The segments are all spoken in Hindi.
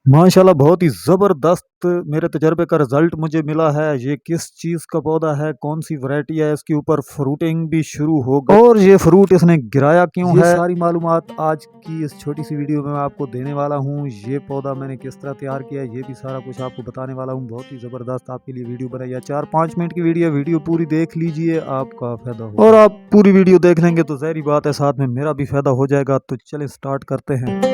माशाल्लाह बहुत ही ज़बरदस्त मेरे तजर्बे का रिज़ल्ट मुझे मिला है। ये किस चीज़ का पौधा है, कौन-सी वैरायटी है, इसके ऊपर फ्रूटिंग भी शुरू हो गई और ये फ्रूट इसने गिराया क्यों है, सारी मालूमात आज की इस छोटी-सी वीडियो में मैं आपको देने वाला हूँ। ये पौधा मैंने किस तरह तैयार किया है, ये भी सारा कुछ आपको बताने वाला हूँ। बहुत ही ज़बरदस्त आपके लिए वीडियो बनाई है। 4-5 मिनट की वीडियो पूरी देख लीजिए, आपका फ़ायदा होगा और आप पूरी वीडियो देख लेंगे तो ज़ाहिर-सी बात है साथ में मेरा भी फ़ायदा हो जाएगा। तो चलिए स्टार्ट करते हैं।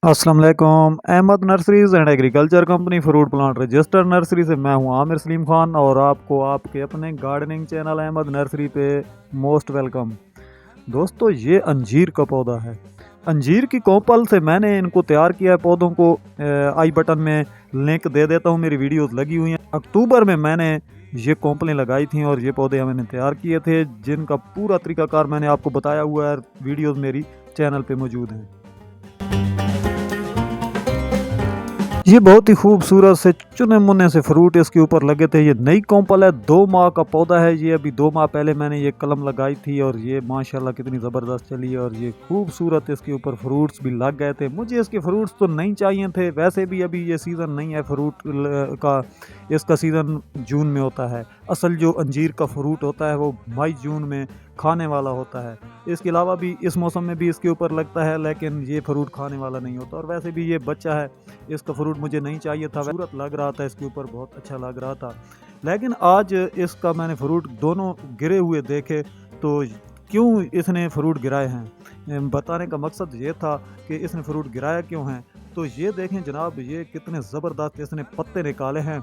अस्सलाम वालेकुम। Ahmad nurseries and agriculture company fruit plant register nursery से मैं हूं आमिर सलीम खान और आपको आपके अपने गार्डनिंग चैनल अहमद नर्सरी पे मोस्ट वेलकम। दोस्तों ये अंजीर का पौधा है। अंजीर की कोपल से मैंने इनको तैयार किया है पौधों को। आई बटन में लिंक दे देता हूँ, मेरी वीडियोस लगी हुई हैं। अक्टूबर में मैंने ये कोंपलें लगाई थी और ये पौधे मैंने तैयार किए थे, जिनका पूरा तरीकाकार मैंने आपको बताया हुआ है। वीडियोस मेरी चैनल पे मौजूद हैं। ये बहुत ही खूबसूरत से चुने मुने से फ्रूट इसके ऊपर लगे थे। ये नई कोंपल है, 2 माह का पौधा है ये। अभी 2 माह पहले मैंने ये कलम लगाई थी और ये माशाल्लाह कितनी ज़बरदस्त चली है और ये खूबसूरत इसके ऊपर फ्रूट्स भी लग गए थे। मुझे इसके फ्रूट्स तो नहीं चाहिए थे, वैसे भी अभी ये सीज़न नहीं है फ्रूट का। इसका सीज़न जून में होता है। असल जो अंजीर का फ्रूट होता है वो मई जून में खाने वाला होता है। इसके अलावा भी इस मौसम में भी इसके ऊपर लगता है, लेकिन ये फ्रूट खाने वाला नहीं होता। और वैसे भी ये बच्चा है, इसका फ्रूट मुझे नहीं चाहिए था। खूबसूरत लग रहा था इसके ऊपर, बहुत अच्छा लग रहा था। लेकिन आज इसका मैंने फ्रूट दोनों गिरे हुए देखे तो क्यों इसने फ्रूट गिराए हैं, बताने का मकसद ये था कि इसने फ्रूट गिराया क्यों है। तो ये देखें जनाब, ये कितने ज़बरदस्त इसने पत्ते निकाले हैं।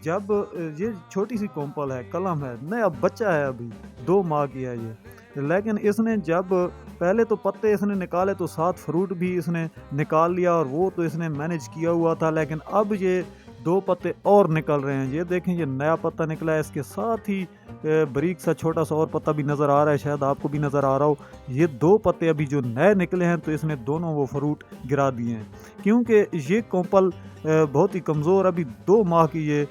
जब ये छोटी सी कोंपल है, कलम है, नया बच्चा है, अभी 2 माह की है ये। लेकिन इसने जब पहले तो पत्ते इसने निकाले तो साथ फ्रूट भी इसने निकाल लिया और वो तो इसने मैनेज किया हुआ था। लेकिन अब ये 2 पत्ते और निकल रहे हैं। ये देखें, ये नया पत्ता निकला है, इसके साथ ही बारीक सा छोटा सा और पत्ता भी नज़र आ रहा है, शायद आपको भी नज़र आ रहा हो। ये 2 पत्ते अभी जो नए निकले हैं तो इसने दोनों वो फ्रूट गिरा दिए हैं, क्योंकि ये कोंपल बहुत ही कमज़ोर, अभी 2 माह की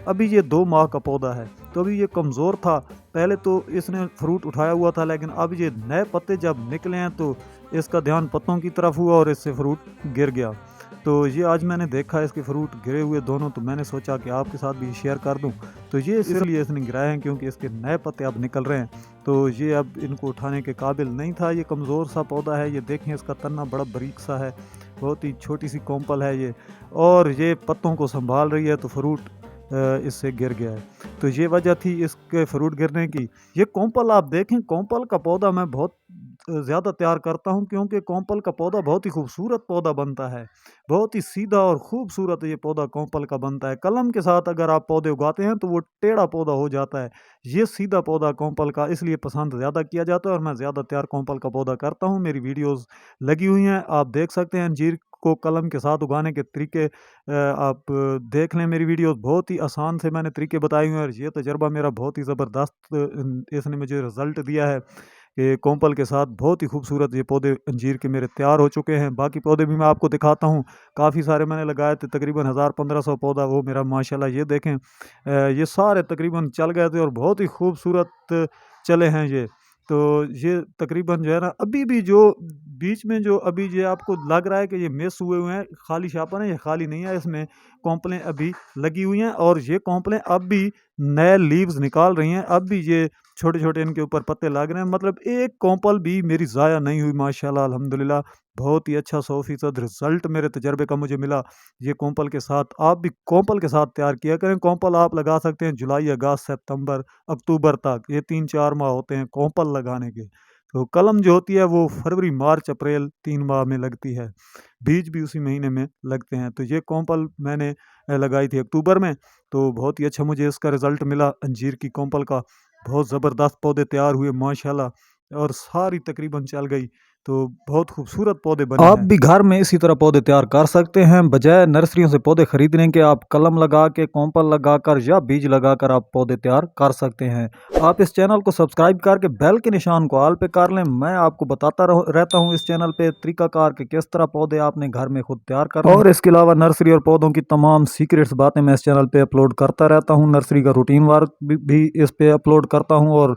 अभी ये 2 माह का पौधा है तो अभी ये कमज़ोर था। पहले तो इसने फ्रूट उठाया हुआ था, लेकिन अब ये नए पत्ते जब निकले हैं तो इसका ध्यान पत्तों की तरफ हुआ और इससे फ्रूट गिर गया। तो ये आज मैंने देखा इसके फ्रूट गिरे हुए दोनों, तो मैंने सोचा कि आपके साथ भी शेयर कर दूं। तो ये इसलिए इसने गिराए हैं क्योंकि इसके नए पत्ते अब निकल रहे हैं, तो ये अब इनको उठाने के काबिल नहीं था। ये कमज़ोर सा पौधा है। ये देखें, इसका तना बड़ा बारीक सा है, बहुत ही छोटी सी कोंपल है ये, और ये पत्तों को संभाल रही है तो फ्रूट इससे गिर गया है। तो ये वजह थी इसके फ्रूट गिरने की। ये कोंपल आप देखें, कोंपल का पौधा मैं बहुत ज़्यादा तैयार करता हूँ क्योंकि कोंपल का पौधा बहुत ही खूबसूरत पौधा बनता है। बहुत ही सीधा और खूबसूरत ये पौधा कोंपल का बनता है। कलम के साथ अगर आप पौधे उगाते हैं तो वो टेढ़ा पौधा हो जाता है। ये सीधा पौधा कोंपल का इसलिए पसंद ज़्यादा किया जाता है और मैं ज़्यादा तैयार कोंपल का पौधा करता हूँ। मेरी वीडियोज़ लगी हुई हैं, आप देख सकते हैं। अंजीर को कलम के साथ उगाने के तरीके आप देख लें। मेरी वीडियोज़ बहुत ही आसान से मैंने तरीके बताए हुए हैं और ये तजर्बा मेरा बहुत ही ज़बरदस्त इसने मुझे रिज़ल्ट दिया है कि कोंपल के साथ बहुत ही खूबसूरत ये पौधे अंजीर के मेरे तैयार हो चुके हैं। बाकी पौधे भी मैं आपको दिखाता हूँ, काफ़ी सारे मैंने लगाए थे, तकरीबन 1000-1500 पौधा वो मेरा माशाल्लाह। ये देखें, ये सारे तकरीबन चल गए थे और बहुत ही खूबसूरत चले हैं ये। तो ये तकरीबन जो है ना, अभी भी जो बीच में जो अभी ये आपको लग रहा है कि ये मिस हुए हुए हैं, खाली शापन है, ये खाली नहीं है, इसमें कोंपलें अभी लगी हुई हैं और ये कोंपलें अब भी नए लीव्स निकाल रही हैं। अब भी ये छोटे छोटे इनके ऊपर पत्ते लग रहे हैं, मतलब एक कोंपल भी मेरी ज़ाया नहीं हुई माशाल्लाह अल्हम्दुलिल्लाह। बहुत ही अच्छा 100% रिजल्ट मेरे तजर्बे का मुझे मिला ये कोंपल के साथ। आप भी कोंपल के साथ तैयार किया करें। कोंपल आप लगा सकते हैं जुलाई, अगस्त, सितंबर, अक्टूबर तक, ये 3-4 माह होते हैं कोंपल लगाने के। तो कलम जो होती है वो फरवरी, मार्च, अप्रैल 3 माह में लगती है। बीज भी उसी महीने में लगते हैं। तो ये कोंपल मैंने लगाई थी अक्टूबर में, तो बहुत ही अच्छा मुझे इसका रिज़ल्ट मिला अंजीर की कोंपल का। बहुत ज़बरदस्त पौधे तैयार हुए माशाल्लाह और सारी तकरीबन चल गई। तो बहुत खूबसूरत पौधे बने आप भी घर में इसी तरह पौधे तैयार कर सकते हैं। बजाय नर्सरियों से पौधे खरीदने के आप कलम लगा के, कॉम्पल लगाकर या बीज लगाकर आप पौधे तैयार कर सकते हैं। आप इस चैनल को सब्सक्राइब करके बेल के निशान को ऑल पे कर लें। मैं आपको बताता रहता हूँ इस चैनल पे तरीकाकार के किस तरह पौधे आपने घर में खुद तैयार करने और इसके अलावा नर्सरी और पौधों की तमाम सीक्रेट्स बातें मैं इस चैनल पे अपलोड करता रहता हूँ। नर्सरी का रूटीन वर्क भी इस पे अपलोड करता हूँ और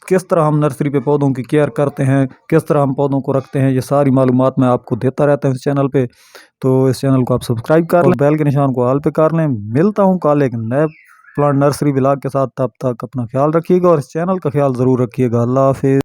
किस तरह हम नर्सरी पे पौधों की केयर करते हैं, किस तरह हम पौधों को रखते हैं, ये सारी मालूमात मैं आपको देता रहता हूँ इस चैनल पे। तो इस चैनल को आप सब्सक्राइब कर लें, बेल के निशान को ऑल पे कर लें। मिलता हूँ कल एक नए प्लांट नर्सरी व्लॉग के साथ। तब तक अपना ख्याल रखिएगा और इस चैनल का ख्याल ज़रूर रखिएगा। अल्लाह हाफिज़।